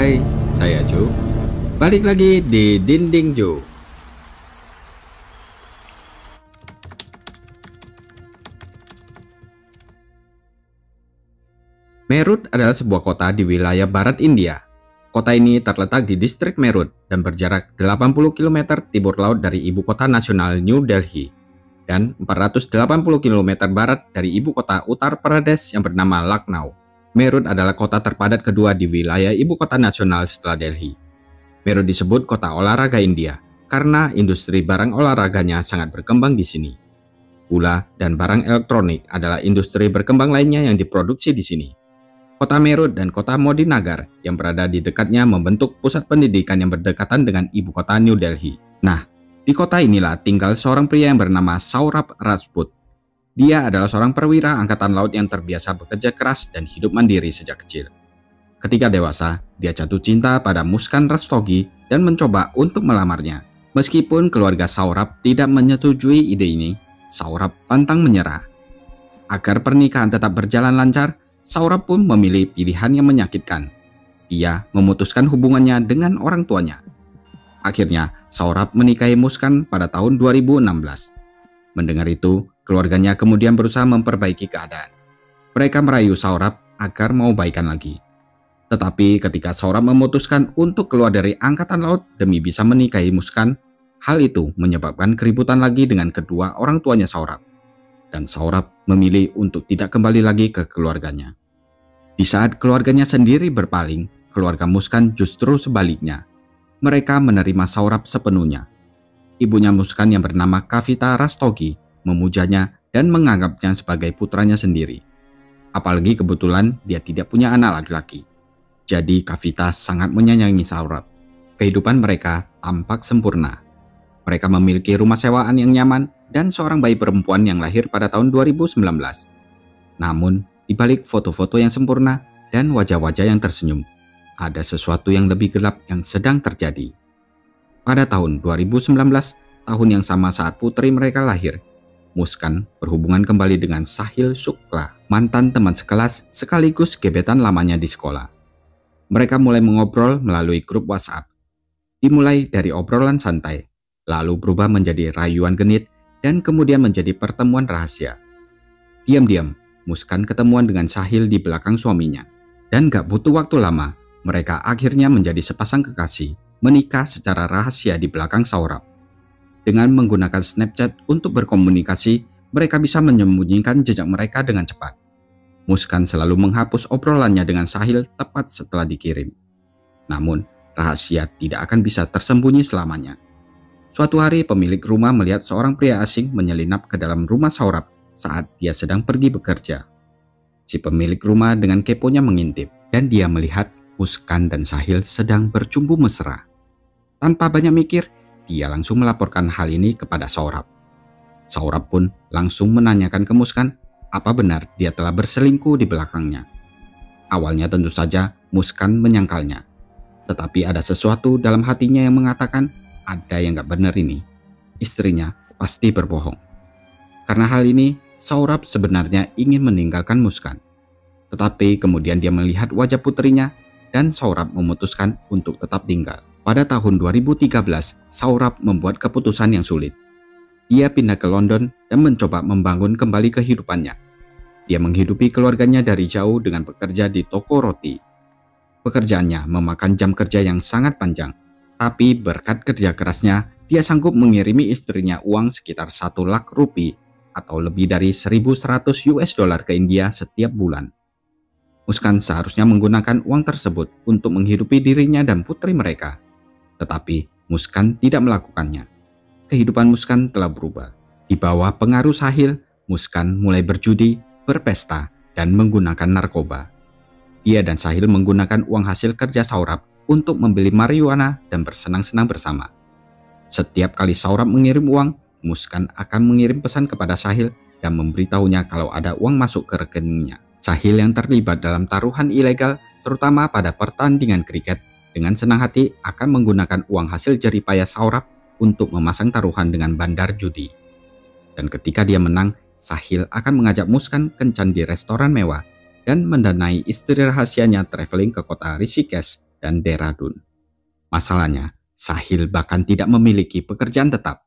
Hai, saya Jo. Balik lagi di Dinding Jo. Meerut adalah sebuah kota di wilayah barat India. Kota ini terletak di distrik Meerut dan berjarak 80 km timur laut dari ibu kota nasional New Delhi dan 480 km barat dari ibu kota Uttar Pradesh yang bernama Lucknow. Meerut adalah kota terpadat kedua di wilayah ibu kota nasional setelah Delhi. Meerut disebut kota olahraga India karena industri barang olahraganya sangat berkembang di sini. Gula dan barang elektronik adalah industri berkembang lainnya yang diproduksi di sini. Kota Meerut dan kota Modinagar yang berada di dekatnya membentuk pusat pendidikan yang berdekatan dengan ibu kota New Delhi. Nah, di kota inilah tinggal seorang pria yang bernama Saurabh Rajput. Dia adalah seorang perwira angkatan laut yang terbiasa bekerja keras dan hidup mandiri sejak kecil. Ketika dewasa, dia jatuh cinta pada Muskan Rastogi dan mencoba untuk melamarnya. Meskipun keluarga Saurabh tidak menyetujui ide ini, Saurabh pantang menyerah. Agar pernikahan tetap berjalan lancar, Saurabh pun memilih pilihan yang menyakitkan. Dia memutuskan hubungannya dengan orang tuanya. Akhirnya, Saurabh menikahi Muskan pada tahun 2016. Mendengar itu, keluarganya kemudian berusaha memperbaiki keadaan. Mereka merayu Saurabh agar mau baikan lagi. Tetapi ketika Saurabh memutuskan untuk keluar dari angkatan laut demi bisa menikahi Muskan, hal itu menyebabkan keributan lagi dengan kedua orang tuanya Saurabh. Dan Saurabh memilih untuk tidak kembali lagi ke keluarganya. Di saat keluarganya sendiri berpaling, keluarga Muskan justru sebaliknya. Mereka menerima Saurabh sepenuhnya. Ibunya Muskan yang bernama Kavita Rastogi memujanya dan menganggapnya sebagai putranya sendiri. Apalagi kebetulan dia tidak punya anak laki-laki. Jadi Kavita sangat menyayangi Saurabh. Kehidupan mereka tampak sempurna. Mereka memiliki rumah sewaan yang nyaman dan seorang bayi perempuan yang lahir pada tahun 2019. Namun, di balik foto-foto yang sempurna dan wajah-wajah yang tersenyum, ada sesuatu yang lebih gelap yang sedang terjadi. Pada tahun 2019, tahun yang sama saat putri mereka lahir, Muskan berhubungan kembali dengan Sahil Shukla, mantan teman sekelas sekaligus gebetan lamanya di sekolah. Mereka mulai mengobrol melalui grup WhatsApp. Dimulai dari obrolan santai, lalu berubah menjadi rayuan genit, dan kemudian menjadi pertemuan rahasia. Diam-diam, Muskan ketemuan dengan Sahil di belakang suaminya. Dan gak butuh waktu lama, mereka akhirnya menjadi sepasang kekasih, menikah secara rahasia di belakang Saurabh. Dengan menggunakan Snapchat untuk berkomunikasi, mereka bisa menyembunyikan jejak mereka dengan cepat. Muskan selalu menghapus obrolannya dengan Sahil tepat setelah dikirim. Namun, rahasia tidak akan bisa tersembunyi selamanya. Suatu hari pemilik rumah melihat seorang pria asing menyelinap ke dalam rumah Saurabh saat dia sedang pergi bekerja. Si pemilik rumah dengan keponya mengintip dan dia melihat Muskan dan Sahil sedang bercumbu mesra. Tanpa banyak mikir, dia langsung melaporkan hal ini kepada Saurabh. Saurabh pun langsung menanyakan ke Muskan apa benar dia telah berselingkuh di belakangnya. Awalnya tentu saja Muskan menyangkalnya. Tetapi ada sesuatu dalam hatinya yang mengatakan ada yang gak benar ini. Istrinya pasti berbohong. Karena hal ini, Saurabh sebenarnya ingin meninggalkan Muskan. Tetapi kemudian dia melihat wajah putrinya dan Saurabh memutuskan untuk tetap tinggal. Pada tahun 2013, Saurabh membuat keputusan yang sulit. Dia pindah ke London dan mencoba membangun kembali kehidupannya. Dia menghidupi keluarganya dari jauh dengan bekerja di toko roti. Pekerjaannya memakan jam kerja yang sangat panjang. Tapi berkat kerja kerasnya, dia sanggup mengirimi istrinya uang sekitar 1 lakh rupiah atau lebih dari 1.100 US dollar ke India setiap bulan. Muskan seharusnya menggunakan uang tersebut untuk menghidupi dirinya dan putri mereka. Tetapi Muskan tidak melakukannya. Kehidupan Muskan telah berubah. Di bawah pengaruh Sahil, Muskan mulai berjudi, berpesta, dan menggunakan narkoba. Dia dan Sahil menggunakan uang hasil kerja Saurabh untuk membeli marijuana dan bersenang-senang bersama. Setiap kali Saurabh mengirim uang, Muskan akan mengirim pesan kepada Sahil dan memberitahunya kalau ada uang masuk ke rekeningnya. Sahil yang terlibat dalam taruhan ilegal, terutama pada pertandingan kriket, dengan senang hati akan menggunakan uang hasil jeripaya Saurabh untuk memasang taruhan dengan bandar judi. Dan ketika dia menang, Sahil akan mengajak Muskan kencan di restoran mewah dan mendanai istri rahasianya traveling ke kota Rishikesh dan Dehradun. Masalahnya, Sahil bahkan tidak memiliki pekerjaan tetap.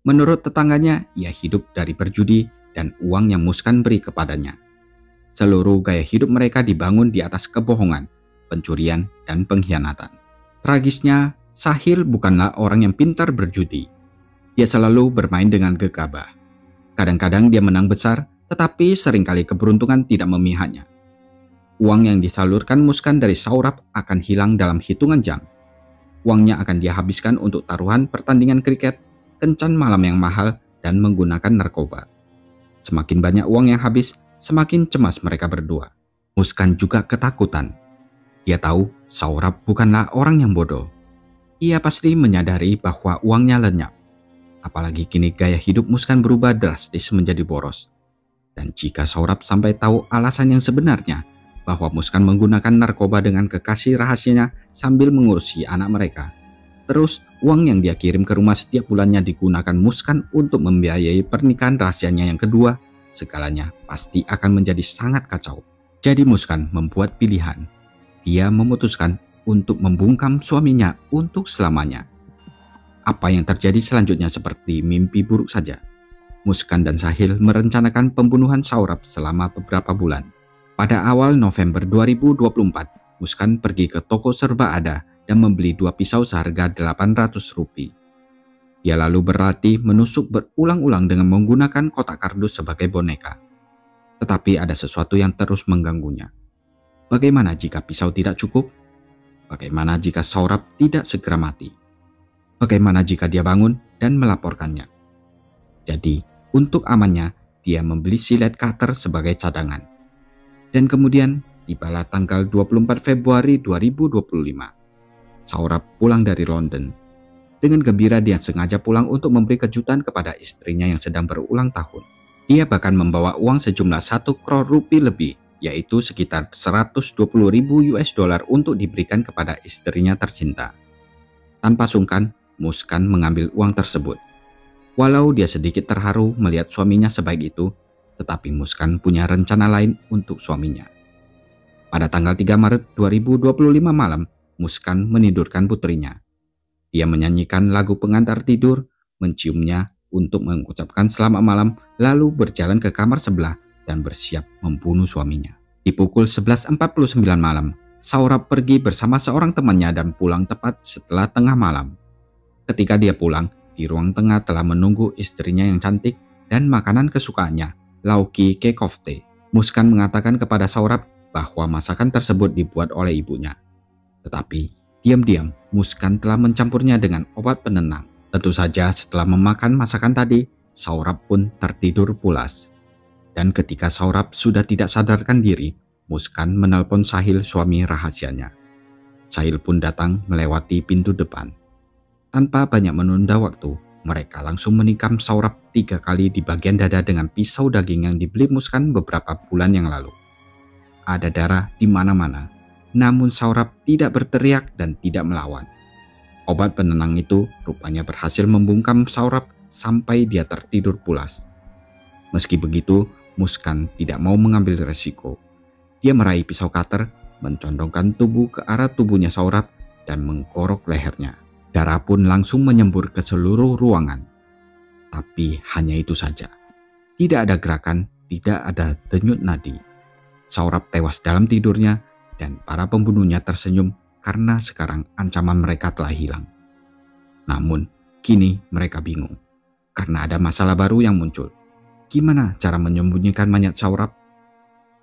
Menurut tetangganya, ia hidup dari berjudi dan uang yang Muskan beri kepadanya. Seluruh gaya hidup mereka dibangun di atas kebohongan, pencurian, dan pengkhianatan. Tragisnya, Sahil bukanlah orang yang pintar berjudi. Dia selalu bermain dengan gegabah. Kadang-kadang dia menang besar, tetapi seringkali keberuntungan tidak memihaknya. Uang yang disalurkan Muskan dari Saurabh akan hilang dalam hitungan jam. Uangnya akan dia habiskan untuk taruhan pertandingan kriket, kencan malam yang mahal, dan menggunakan narkoba. Semakin banyak uang yang habis, semakin cemas mereka berdua. Muskan juga ketakutan. Dia tahu Saurabh bukanlah orang yang bodoh. Ia pasti menyadari bahwa uangnya lenyap. Apalagi kini gaya hidup Muskan berubah drastis menjadi boros. Dan jika Saurabh sampai tahu alasan yang sebenarnya, bahwa Muskan menggunakan narkoba dengan kekasih rahasianya sambil mengurusi anak mereka. Terus, uang yang dia kirim ke rumah setiap bulannya digunakan Muskan untuk membiayai pernikahan rahasianya yang kedua, segalanya pasti akan menjadi sangat kacau. Jadi Muskan membuat pilihan. Dia memutuskan untuk membungkam suaminya untuk selamanya. Apa yang terjadi selanjutnya seperti mimpi buruk saja. Muskan dan Sahil merencanakan pembunuhan Saurabh selama beberapa bulan. Pada awal November 2024, Muskan pergi ke toko serba ada dan membeli 2 pisau seharga Rp800. Dia lalu berlatih menusuk berulang-ulang dengan menggunakan kotak kardus sebagai boneka. Tetapi ada sesuatu yang terus mengganggunya. Bagaimana jika pisau tidak cukup? Bagaimana jika Saurabh tidak segera mati? Bagaimana jika dia bangun dan melaporkannya? Jadi, untuk amannya, dia membeli silet cutter sebagai cadangan. Dan kemudian tibalah tanggal 24 Februari 2025. Saurabh pulang dari London. Dengan gembira dia sengaja pulang untuk memberi kejutan kepada istrinya yang sedang berulang tahun. Dia bahkan membawa uang sejumlah 1 crore rupiah lebih, yaitu sekitar 120.000 US dollar untuk diberikan kepada istrinya tercinta. Tanpa sungkan, Muskan mengambil uang tersebut. Walau dia sedikit terharu melihat suaminya sebaik itu, tetapi Muskan punya rencana lain untuk suaminya. Pada tanggal 3 Maret 2025 malam, Muskan menidurkan putrinya. Dia menyanyikan lagu pengantar tidur, menciumnya untuk mengucapkan selamat malam, lalu berjalan ke kamar sebelah dan bersiap membunuh suaminya. Di pukul 11.49 malam, Saurabh pergi bersama seorang temannya dan pulang tepat setelah tengah malam. Ketika dia pulang, di ruang tengah telah menunggu istrinya yang cantik dan makanan kesukaannya, lauki kekofte. Muskan mengatakan kepada Saurabh bahwa masakan tersebut dibuat oleh ibunya. Tetapi, diam-diam Muskan telah mencampurnya dengan obat penenang. Tentu saja setelah memakan masakan tadi, Saurabh pun tertidur pulas. Dan ketika Saurabh sudah tidak sadarkan diri, Muskan menelpon Sahil, suami rahasianya. Sahil pun datang melewati pintu depan. Tanpa banyak menunda waktu, mereka langsung menikam Saurabh 3 kali di bagian dada dengan pisau daging yang dibeli Muskan beberapa bulan yang lalu. Ada darah di mana-mana, namun Saurabh tidak berteriak dan tidak melawan. Obat penenang itu rupanya berhasil membungkam Saurabh sampai dia tertidur pulas. Meski begitu, Muskan tidak mau mengambil resiko. Dia meraih pisau cutter, mencondongkan tubuh ke arah tubuhnya Saurabh dan mengkorok lehernya. Darah pun langsung menyembur ke seluruh ruangan. Tapi hanya itu saja. Tidak ada gerakan, tidak ada denyut nadi. Saurabh tewas dalam tidurnya dan para pembunuhnya tersenyum karena sekarang ancaman mereka telah hilang. Namun, kini mereka bingung karena ada masalah baru yang muncul. Gimana cara menyembunyikan mayat Saurabh?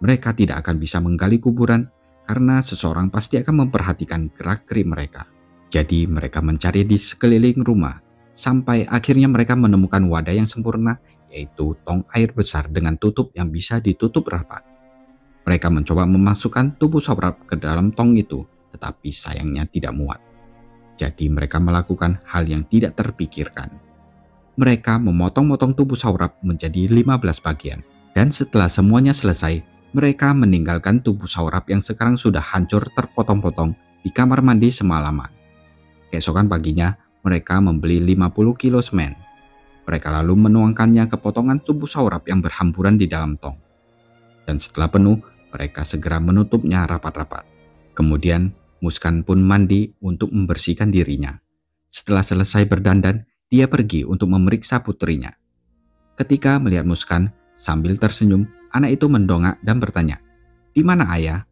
Mereka tidak akan bisa menggali kuburan karena seseorang pasti akan memperhatikan gerak-gerik mereka. Jadi mereka mencari di sekeliling rumah, sampai akhirnya mereka menemukan wadah yang sempurna, yaitu tong air besar dengan tutup yang bisa ditutup rapat. Mereka mencoba memasukkan tubuh Saurabh ke dalam tong itu, tetapi sayangnya tidak muat. Jadi mereka melakukan hal yang tidak terpikirkan. Mereka memotong-motong tubuh Saurabh menjadi 15 bagian, dan setelah semuanya selesai, mereka meninggalkan tubuh Saurabh yang sekarang sudah hancur terpotong-potong di kamar mandi semalaman. Keesokan paginya, mereka membeli 50 kilo semen. Mereka lalu menuangkannya ke potongan tubuh Saurabh yang berhamburan di dalam tong. Dan setelah penuh, mereka segera menutupnya rapat-rapat. Kemudian, Muskan pun mandi untuk membersihkan dirinya. Setelah selesai berdandan, dia pergi untuk memeriksa putrinya. Ketika melihat Muskan, sambil tersenyum, anak itu mendongak dan bertanya, "Di mana ayah?"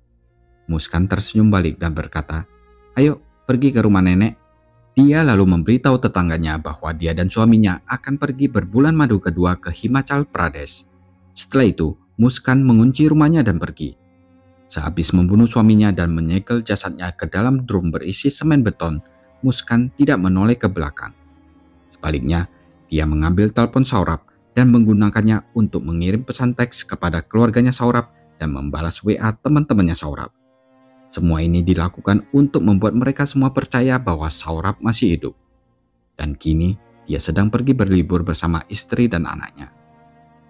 Muskan tersenyum balik dan berkata, "Ayo, pergi ke rumah nenek." Dia lalu memberitahu tetangganya bahwa dia dan suaminya akan pergi berbulan madu kedua ke Himachal Pradesh. Setelah itu, Muskan mengunci rumahnya dan pergi. Sehabis membunuh suaminya dan menyegel jasadnya ke dalam drum berisi semen beton, Muskan tidak menoleh ke belakang. Sebaliknya, dia mengambil telepon Saurabh dan menggunakannya untuk mengirim pesan teks kepada keluarganya Saurabh dan membalas WA teman-temannya Saurabh. Semua ini dilakukan untuk membuat mereka semua percaya bahwa Saurabh masih hidup. Dan kini, dia sedang pergi berlibur bersama istri dan anaknya.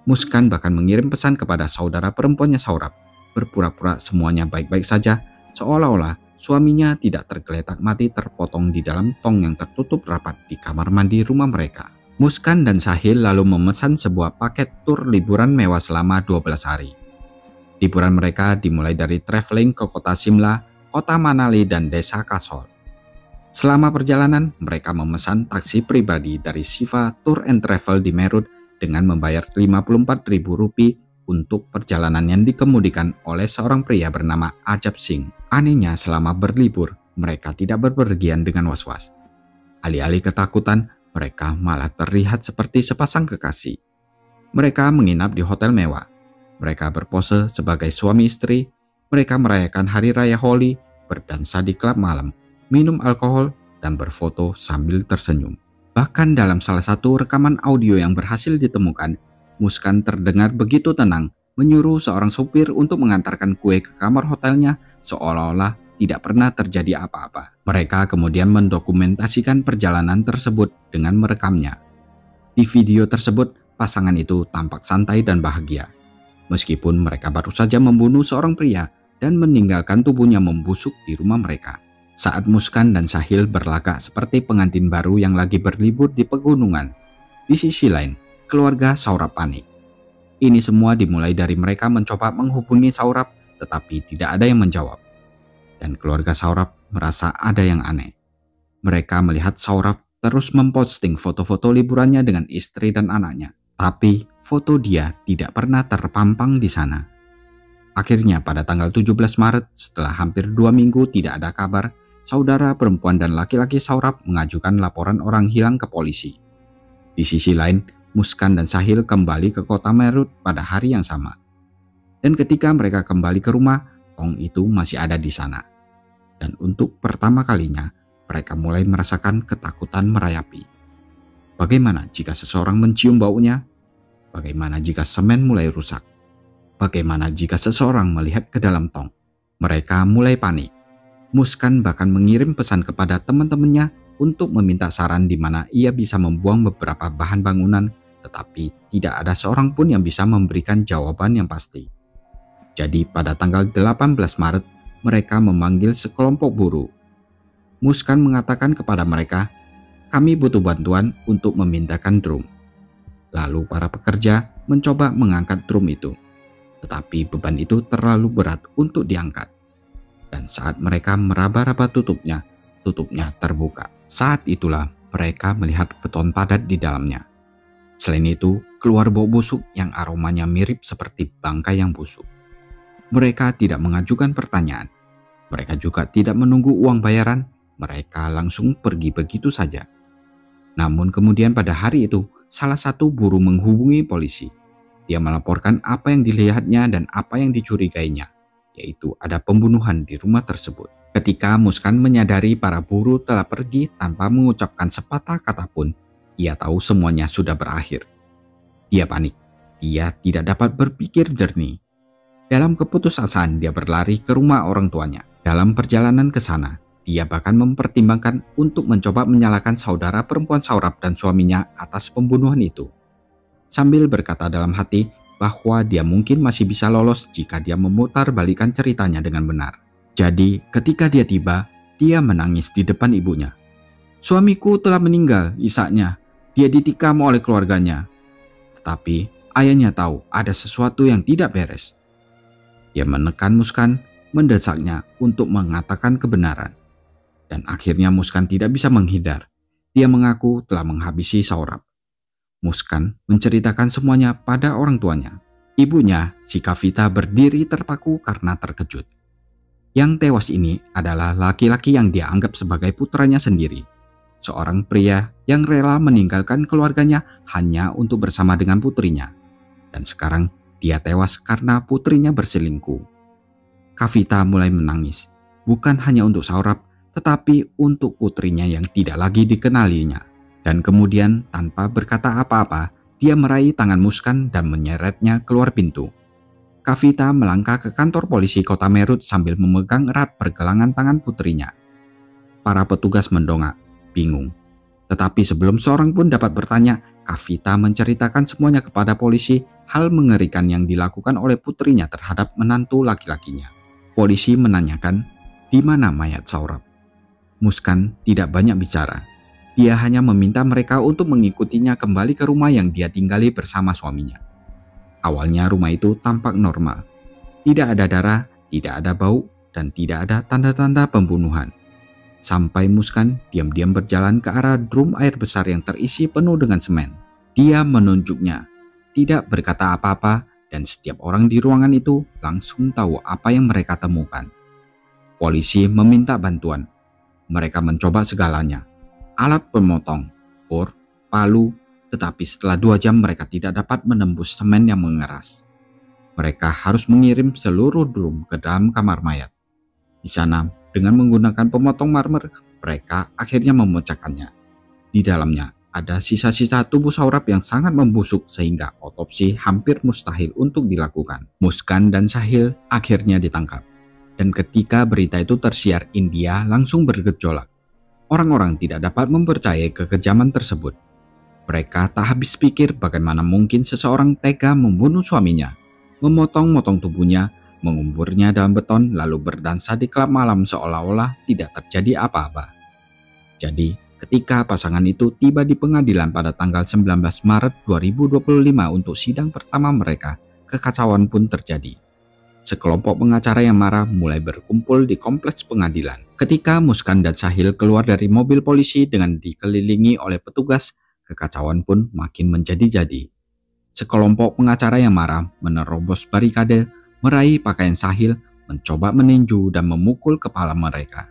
Muskan bahkan mengirim pesan kepada saudara perempuannya Saurabh, berpura-pura semuanya baik-baik saja, seolah-olah suaminya tidak tergeletak mati terpotong di dalam tong yang tertutup rapat di kamar mandi rumah mereka. Muskan dan Sahil lalu memesan sebuah paket tur liburan mewah selama 12 hari. Liburan mereka dimulai dari traveling ke kota Simla, kota Manali, dan desa Kasol. Selama perjalanan, mereka memesan taksi pribadi dari Shiva Tour and Travel di Meerut dengan membayar Rp54.000 untuk perjalanan yang dikemudikan oleh seorang pria bernama Ajab Singh. Anehnya, selama berlibur, mereka tidak berpergian dengan was-was. Alih-alih ketakutan, mereka malah terlihat seperti sepasang kekasih. Mereka menginap di hotel mewah. Mereka berpose sebagai suami istri. Mereka merayakan hari raya Holi, berdansa di klub malam, minum alkohol, dan berfoto sambil tersenyum. Bahkan dalam salah satu rekaman audio yang berhasil ditemukan, Muskan terdengar begitu tenang menyuruh seorang supir untuk mengantarkan kue ke kamar hotelnya seolah-olah tidak pernah terjadi apa-apa. Mereka kemudian mendokumentasikan perjalanan tersebut dengan merekamnya. Di video tersebut, pasangan itu tampak santai dan bahagia. Meskipun mereka baru saja membunuh seorang pria dan meninggalkan tubuhnya membusuk di rumah mereka. Saat Muskan dan Sahil berlagak seperti pengantin baru yang lagi berlibur di pegunungan, di sisi lain, keluarga Saurabh panik. Ini semua dimulai dari mereka mencoba menghubungi Saurabh, tetapi tidak ada yang menjawab. Dan keluarga Saurabh merasa ada yang aneh. Mereka melihat Saurabh terus memposting foto-foto liburannya dengan istri dan anaknya. Tapi foto dia tidak pernah terpampang di sana. Akhirnya pada tanggal 17 Maret, setelah hampir 2 minggu tidak ada kabar, saudara perempuan dan laki-laki Saurabh mengajukan laporan orang hilang ke polisi. Di sisi lain, Muskan dan Sahil kembali ke kota Meerut pada hari yang sama. Dan ketika mereka kembali ke rumah, tong itu masih ada di sana. Dan untuk pertama kalinya, mereka mulai merasakan ketakutan merayapi. Bagaimana jika seseorang mencium baunya? Bagaimana jika semen mulai rusak? Bagaimana jika seseorang melihat ke dalam tong? Mereka mulai panik. Muskan bahkan mengirim pesan kepada teman-temannya untuk meminta saran di mana ia bisa membuang beberapa bahan bangunan, tetapi tidak ada seorang pun yang bisa memberikan jawaban yang pasti. Jadi pada tanggal 18 Maret, mereka memanggil sekelompok buruh. Muskan mengatakan kepada mereka, "Kami butuh bantuan untuk memindahkan drum." Lalu para pekerja mencoba mengangkat drum itu. Tetapi beban itu terlalu berat untuk diangkat. Dan saat mereka meraba-raba tutupnya terbuka. Saat itulah mereka melihat beton padat di dalamnya. Selain itu, keluar bau busuk yang aromanya mirip seperti bangkai yang busuk. Mereka tidak mengajukan pertanyaan. Mereka juga tidak menunggu uang bayaran. Mereka langsung pergi begitu saja. Namun kemudian pada hari itu, salah satu buruh menghubungi polisi. Dia melaporkan apa yang dilihatnya dan apa yang dicurigainya, yaitu ada pembunuhan di rumah tersebut. Ketika Muskan menyadari para buruh telah pergi tanpa mengucapkan sepatah kata pun, ia tahu semuanya sudah berakhir. Dia panik. Dia tidak dapat berpikir jernih. Dalam keputusasaan, dia berlari ke rumah orang tuanya. Dalam perjalanan ke sana, dia bahkan mempertimbangkan untuk mencoba menyalahkan saudara perempuan Saurabh dan suaminya atas pembunuhan itu. Sambil berkata dalam hati bahwa dia mungkin masih bisa lolos jika dia memutar balikan ceritanya dengan benar. Jadi ketika dia tiba, dia menangis di depan ibunya. "Suamiku telah meninggal," isaknya. "Dia ditikam oleh keluarganya." Tetapi ayahnya tahu ada sesuatu yang tidak beres. Dia menekan Muskan. mendesaknya untuk mengatakan kebenaran. Dan akhirnya Muskan tidak bisa menghindar. Dia mengaku telah menghabisi Saurabh. Muskan menceritakan semuanya pada orang tuanya. Ibunya, si Kavita, berdiri terpaku karena terkejut. Yang tewas ini adalah laki-laki yang dia anggap sebagai putranya sendiri. Seorang pria yang rela meninggalkan keluarganya hanya untuk bersama dengan putrinya. Dan sekarang dia tewas karena putrinya berselingkuh. Kavita mulai menangis, bukan hanya untuk Saurabh, tetapi untuk putrinya yang tidak lagi dikenalinya. Dan kemudian tanpa berkata apa-apa, dia meraih tangan Muskan dan menyeretnya keluar pintu. Kavita melangkah ke kantor polisi kota Meerut sambil memegang erat pergelangan tangan putrinya. Para petugas mendongak, bingung. Tetapi sebelum seorang pun dapat bertanya, Kavita menceritakan semuanya kepada polisi, hal mengerikan yang dilakukan oleh putrinya terhadap menantu laki-lakinya. Polisi menanyakan, di mana mayat Saurabh? Muskan tidak banyak bicara. Dia hanya meminta mereka untuk mengikutinya kembali ke rumah yang dia tinggali bersama suaminya. Awalnya rumah itu tampak normal. Tidak ada darah, tidak ada bau, dan tidak ada tanda-tanda pembunuhan. Sampai Muskan diam-diam berjalan ke arah drum air besar yang terisi penuh dengan semen. Dia menunjuknya, tidak berkata apa-apa, dan setiap orang di ruangan itu langsung tahu apa yang mereka temukan. Polisi meminta bantuan. Mereka mencoba segalanya. Alat pemotong, bor, palu, tetapi setelah 2 jam mereka tidak dapat menembus semen yang mengeras. Mereka harus mengirim seluruh drum ke dalam kamar mayat. Di sana, dengan menggunakan pemotong marmer, mereka akhirnya memecahkannya. Di dalamnya ada sisa-sisa tubuh Saurabh yang sangat membusuk sehingga otopsi hampir mustahil untuk dilakukan. Muskan dan Sahil akhirnya ditangkap. Dan ketika berita itu tersiar, India langsung bergejolak. Orang-orang tidak dapat mempercayai kekejaman tersebut. Mereka tak habis pikir bagaimana mungkin seseorang tega membunuh suaminya, memotong-motong tubuhnya, menguburnya dalam beton lalu berdansa di klub malam seolah-olah tidak terjadi apa-apa. Jadi, ketika pasangan itu tiba di pengadilan pada tanggal 19 Maret 2025 untuk sidang pertama mereka, kekacauan pun terjadi. Sekelompok pengacara yang marah mulai berkumpul di kompleks pengadilan. Ketika Muskan dan Sahil keluar dari mobil polisi dengan dikelilingi oleh petugas, kekacauan pun makin menjadi-jadi. Sekelompok pengacara yang marah menerobos barikade, meraih pakaian Sahil, mencoba meninju dan memukul kepala mereka.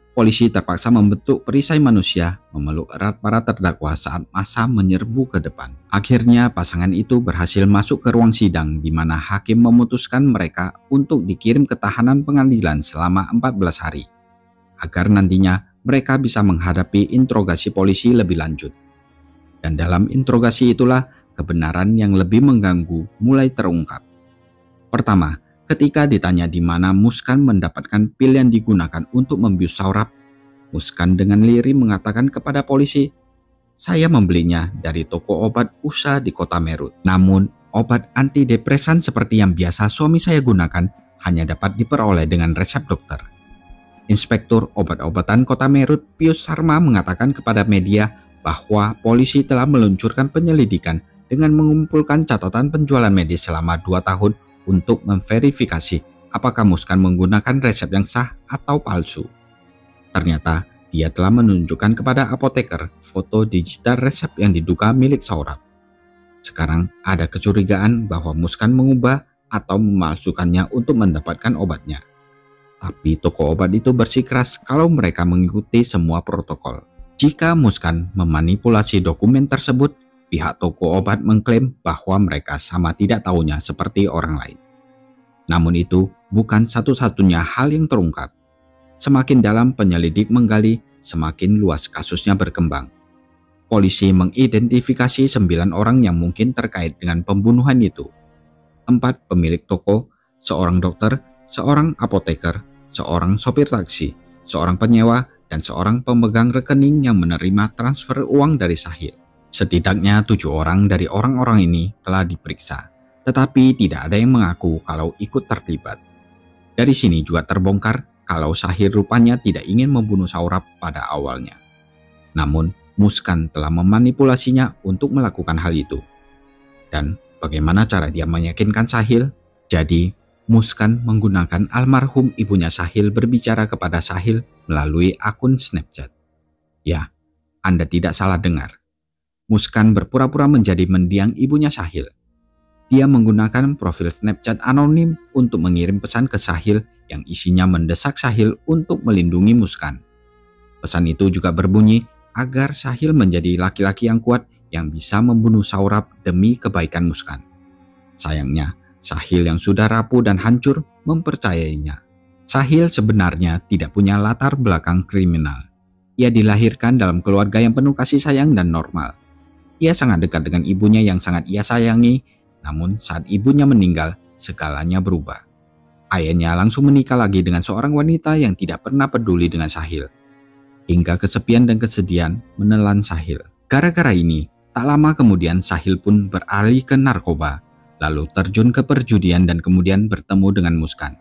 Polisi terpaksa membentuk perisai manusia, memeluk erat para terdakwa saat massa menyerbu ke depan. Akhirnya pasangan itu berhasil masuk ke ruang sidang di mana hakim memutuskan mereka untuk dikirim ke tahanan pengadilan selama 14 hari. Agar nantinya mereka bisa menghadapi interogasi polisi lebih lanjut. Dan dalam interogasi itulah kebenaran yang lebih mengganggu mulai terungkap. Pertama, ketika ditanya di mana Muskan mendapatkan pil yang digunakan untuk membius Saurabh, Muskan dengan lirih mengatakan kepada polisi, "Saya membelinya dari toko obat USA di kota Meerut. Namun, obat antidepresan seperti yang biasa suami saya gunakan hanya dapat diperoleh dengan resep dokter." Inspektur obat-obatan kota Meerut, Pius Sharma, mengatakan kepada media bahwa polisi telah meluncurkan penyelidikan dengan mengumpulkan catatan penjualan medis selama 2 tahun untuk memverifikasi apakah Muskan menggunakan resep yang sah atau palsu. Ternyata dia telah menunjukkan kepada apoteker foto digital resep yang diduga milik Saurabh. Sekarang ada kecurigaan bahwa Muskan mengubah atau memalsukannya untuk mendapatkan obatnya. Tapi toko obat itu bersikeras kalau mereka mengikuti semua protokol. Jika Muskan memanipulasi dokumen tersebut, pihak toko obat mengklaim bahwa mereka sama tidak tahunya seperti orang lain. Namun itu bukan satu-satunya hal yang terungkap. Semakin dalam penyelidik menggali, semakin luas kasusnya berkembang. Polisi mengidentifikasi 9 orang yang mungkin terkait dengan pembunuhan itu. 4 pemilik toko, seorang dokter, seorang apoteker, seorang sopir taksi, seorang penyewa, dan seorang pemegang rekening yang menerima transfer uang dari Sahil. Setidaknya 7 orang dari orang-orang ini telah diperiksa, tetapi tidak ada yang mengaku kalau ikut terlibat. Dari sini juga terbongkar kalau Sahil rupanya tidak ingin membunuh Saurabh pada awalnya. Namun, Muskan telah memanipulasinya untuk melakukan hal itu. Dan bagaimana cara dia meyakinkan Sahil? Jadi, Muskan menggunakan almarhum ibunya Sahil berbicara kepada Sahil melalui akun Snapchat. Ya, Anda tidak salah dengar. Muskan berpura-pura menjadi mendiang ibunya Sahil. Dia menggunakan profil Snapchat anonim untuk mengirim pesan ke Sahil yang isinya mendesak Sahil untuk melindungi Muskan. Pesan itu juga berbunyi agar Sahil menjadi laki-laki yang kuat yang bisa membunuh Saurabh demi kebaikan Muskan. Sayangnya, Sahil yang sudah rapuh dan hancur mempercayainya. Sahil sebenarnya tidak punya latar belakang kriminal. Ia dilahirkan dalam keluarga yang penuh kasih sayang dan normal. Ia sangat dekat dengan ibunya yang sangat ia sayangi, namun saat ibunya meninggal, segalanya berubah. Ayahnya langsung menikah lagi dengan seorang wanita yang tidak pernah peduli dengan Sahil. Hingga kesepian dan kesedihan menelan Sahil. Gara-gara ini, tak lama kemudian Sahil pun beralih ke narkoba, lalu terjun ke perjudian dan kemudian bertemu dengan Muskan.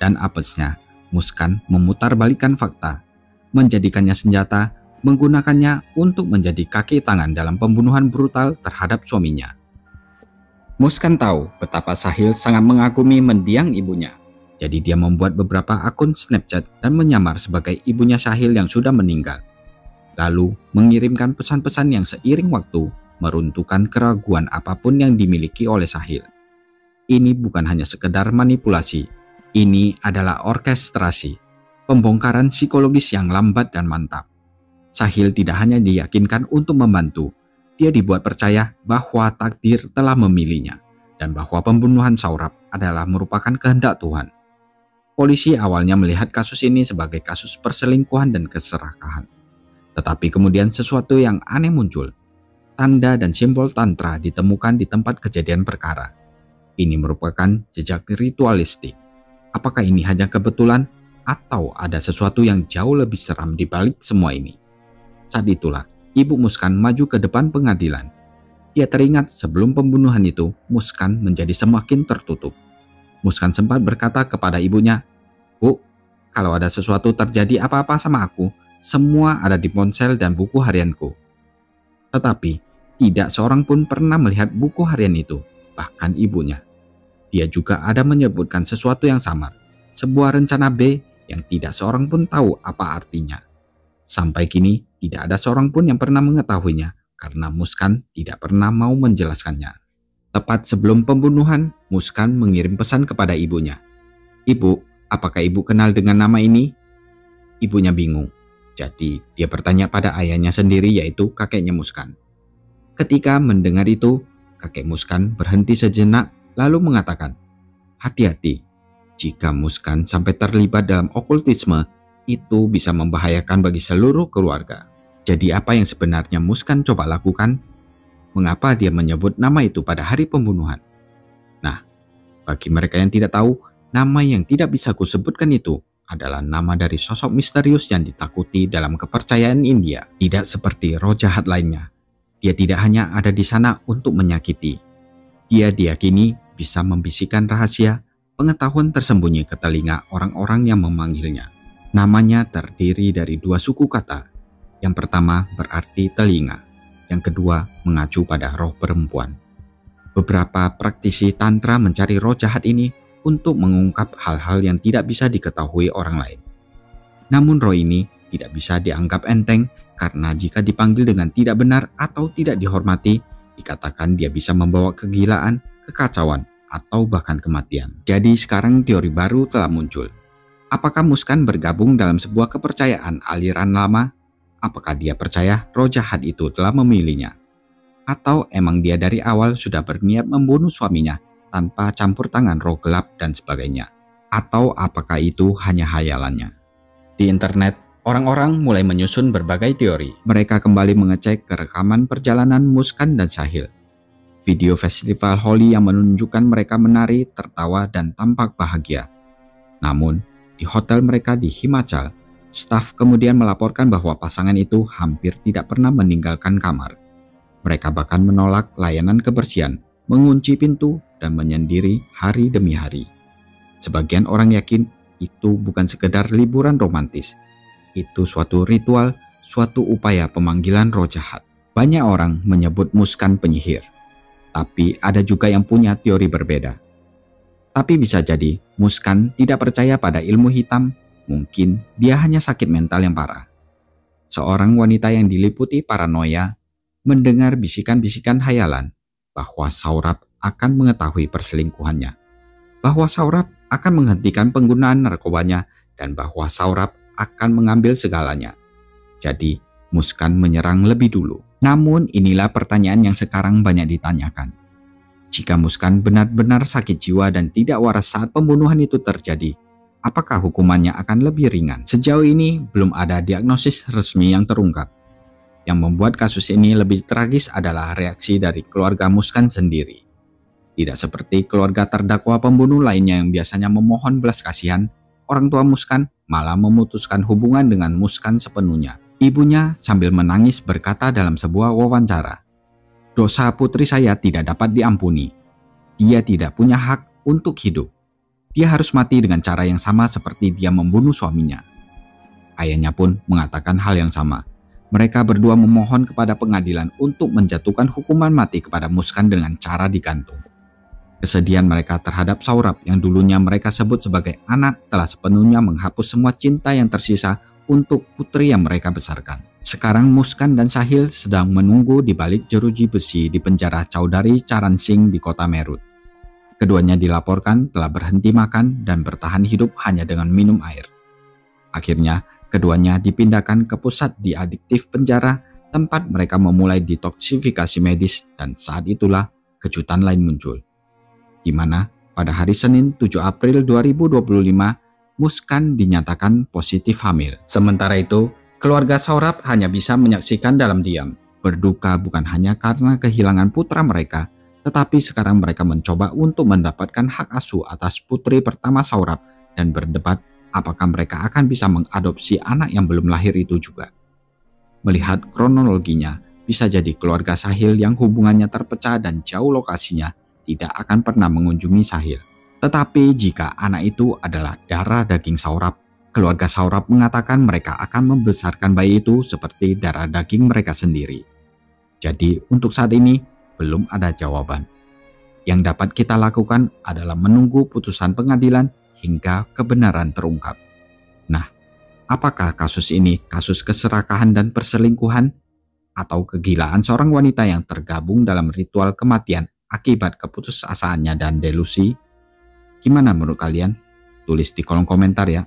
Dan apesnya, Muskan memutarbalikkan fakta, menjadikannya senjata, menggunakannya untuk menjadi kaki tangan dalam pembunuhan brutal terhadap suaminya. Muskan tahu betapa Sahil sangat mengagumi mendiang ibunya. Jadi dia membuat beberapa akun Snapchat dan menyamar sebagai ibunya Sahil yang sudah meninggal. Lalu mengirimkan pesan-pesan yang seiring waktu meruntuhkan keraguan apapun yang dimiliki oleh Sahil. Ini bukan hanya sekedar manipulasi, ini adalah orkestrasi, pembongkaran psikologis yang lambat dan mantap. Sahil tidak hanya diyakinkan untuk membantu, dia dibuat percaya bahwa takdir telah memilihnya dan bahwa pembunuhan Saurabh adalah merupakan kehendak Tuhan. Polisi awalnya melihat kasus ini sebagai kasus perselingkuhan dan keserakahan. Tetapi kemudian sesuatu yang aneh muncul. Tanda dan simbol tantra ditemukan di tempat kejadian perkara. Ini merupakan jejak ritualistik. Apakah ini hanya kebetulan atau ada sesuatu yang jauh lebih seram di balik semua ini? Saat itulah Ibu Muskan maju ke depan pengadilan. Dia teringat sebelum pembunuhan itu Muskan menjadi semakin tertutup. Muskan sempat berkata kepada ibunya, "Bu, kalau ada sesuatu terjadi apa-apa sama aku, semua ada di ponsel dan buku harianku." Tetapi tidak seorang pun pernah melihat buku harian itu, bahkan ibunya. Dia juga ada menyebutkan sesuatu yang samar, sebuah rencana B yang tidak seorang pun tahu apa artinya. Sampai kini tidak ada seorang pun yang pernah mengetahuinya karena Muskan tidak pernah mau menjelaskannya. Tepat sebelum pembunuhan, Muskan mengirim pesan kepada ibunya. "Ibu, apakah ibu kenal dengan nama ini?" Ibunya bingung. Jadi dia bertanya pada ayahnya sendiri, yaitu kakeknya Muskan. Ketika mendengar itu, kakek Muskan berhenti sejenak lalu mengatakan, "Hati-hati, jika Muskan sampai terlibat dalam okultisme, itu bisa membahayakan bagi seluruh keluarga." Jadi apa yang sebenarnya Muskan coba lakukan? Mengapa dia menyebut nama itu pada hari pembunuhan? Nah, bagi mereka yang tidak tahu, nama yang tidak bisa kusebutkan itu adalah nama dari sosok misterius yang ditakuti dalam kepercayaan India. Tidak seperti roh jahat lainnya. Dia tidak hanya ada di sana untuk menyakiti. Dia diyakini bisa membisikkan rahasia, pengetahuan tersembunyi ke telinga orang-orang yang memanggilnya. Namanya terdiri dari dua suku kata. Yang pertama berarti telinga, yang kedua mengacu pada roh perempuan. Beberapa praktisi tantra mencari roh jahat ini untuk mengungkap hal-hal yang tidak bisa diketahui orang lain. Namun roh ini tidak bisa dianggap enteng karena jika dipanggil dengan tidak benar atau tidak dihormati, dikatakan dia bisa membawa kegilaan, kekacauan, atau bahkan kematian. Jadi sekarang teori baru telah muncul. Apakah Muskan bergabung dalam sebuah kepercayaan aliran lama? Apakah dia percaya roh jahat itu telah memilihnya? Atau emang dia dari awal sudah berniat membunuh suaminya tanpa campur tangan roh gelap dan sebagainya? Atau apakah itu hanya hayalannya? Di internet, orang-orang mulai menyusun berbagai teori. Mereka kembali mengecek rekaman perjalanan Muskan dan Sahil. Video festival Holi yang menunjukkan mereka menari, tertawa, dan tampak bahagia. Namun, di hotel mereka di Himachal, staf kemudian melaporkan bahwa pasangan itu hampir tidak pernah meninggalkan kamar. Mereka bahkan menolak layanan kebersihan, mengunci pintu, dan menyendiri hari demi hari. Sebagian orang yakin itu bukan sekedar liburan romantis. Itu suatu ritual, suatu upaya pemanggilan roh jahat. Banyak orang menyebut Muskan penyihir. Tapi ada juga yang punya teori berbeda. Tapi bisa jadi Muskan tidak percaya pada ilmu hitam, mungkin dia hanya sakit mental yang parah. Seorang wanita yang diliputi paranoia mendengar bisikan-bisikan hayalan bahwa Saurabh akan mengetahui perselingkuhannya, bahwa Saurabh akan menghentikan penggunaan narkobanya, dan bahwa Saurabh akan mengambil segalanya. Jadi, Muskan menyerang lebih dulu. Namun inilah pertanyaan yang sekarang banyak ditanyakan. Jika Muskan benar-benar sakit jiwa dan tidak waras saat pembunuhan itu terjadi, apakah hukumannya akan lebih ringan? Sejauh ini belum ada diagnosis resmi yang terungkap. Yang membuat kasus ini lebih tragis adalah reaksi dari keluarga Muskan sendiri. Tidak seperti keluarga terdakwa pembunuh lainnya yang biasanya memohon belas kasihan, orang tua Muskan malah memutuskan hubungan dengan Muskan sepenuhnya. Ibunya sambil menangis berkata dalam sebuah wawancara, "Dosa putri saya tidak dapat diampuni. Dia tidak punya hak untuk hidup. Dia harus mati dengan cara yang sama seperti dia membunuh suaminya." Ayahnya pun mengatakan hal yang sama. Mereka berdua memohon kepada pengadilan untuk menjatuhkan hukuman mati kepada Muskan dengan cara digantung. Kesedihan mereka terhadap Saurabh yang dulunya mereka sebut sebagai anak telah sepenuhnya menghapus semua cinta yang tersisa untuk putri yang mereka besarkan. Sekarang Muskan dan Sahil sedang menunggu di balik jeruji besi di penjara Chaudhary Charan Singh di kota Meerut. Keduanya dilaporkan telah berhenti makan dan bertahan hidup hanya dengan minum air. Akhirnya, keduanya dipindahkan ke pusat diadiktif penjara, tempat mereka memulai detoksifikasi medis, dan saat itulah kejutan lain muncul. Di mana pada hari Senin 7 April 2025, Muskan dinyatakan positif hamil. Sementara itu, keluarga Saurabh hanya bisa menyaksikan dalam diam. Berduka bukan hanya karena kehilangan putra mereka, tetapi sekarang mereka mencoba untuk mendapatkan hak asuh atas putri pertama Saurabh dan berdebat apakah mereka akan bisa mengadopsi anak yang belum lahir itu juga. Melihat kronologinya, bisa jadi keluarga Sahil yang hubungannya terpecah dan jauh lokasinya tidak akan pernah mengunjungi Sahil. Tetapi jika anak itu adalah darah daging Saurabh, keluarga Saurabh mengatakan mereka akan membesarkan bayi itu seperti darah daging mereka sendiri. Jadi untuk saat ini belum ada jawaban. Yang dapat kita lakukan adalah menunggu putusan pengadilan hingga kebenaran terungkap. Nah, apakah kasus ini kasus keserakahan dan perselingkuhan? Atau kegilaan seorang wanita yang tergabung dalam ritual kematian akibat keputusasaannya dan delusi? Gimana menurut kalian? Tulis di kolom komentar ya.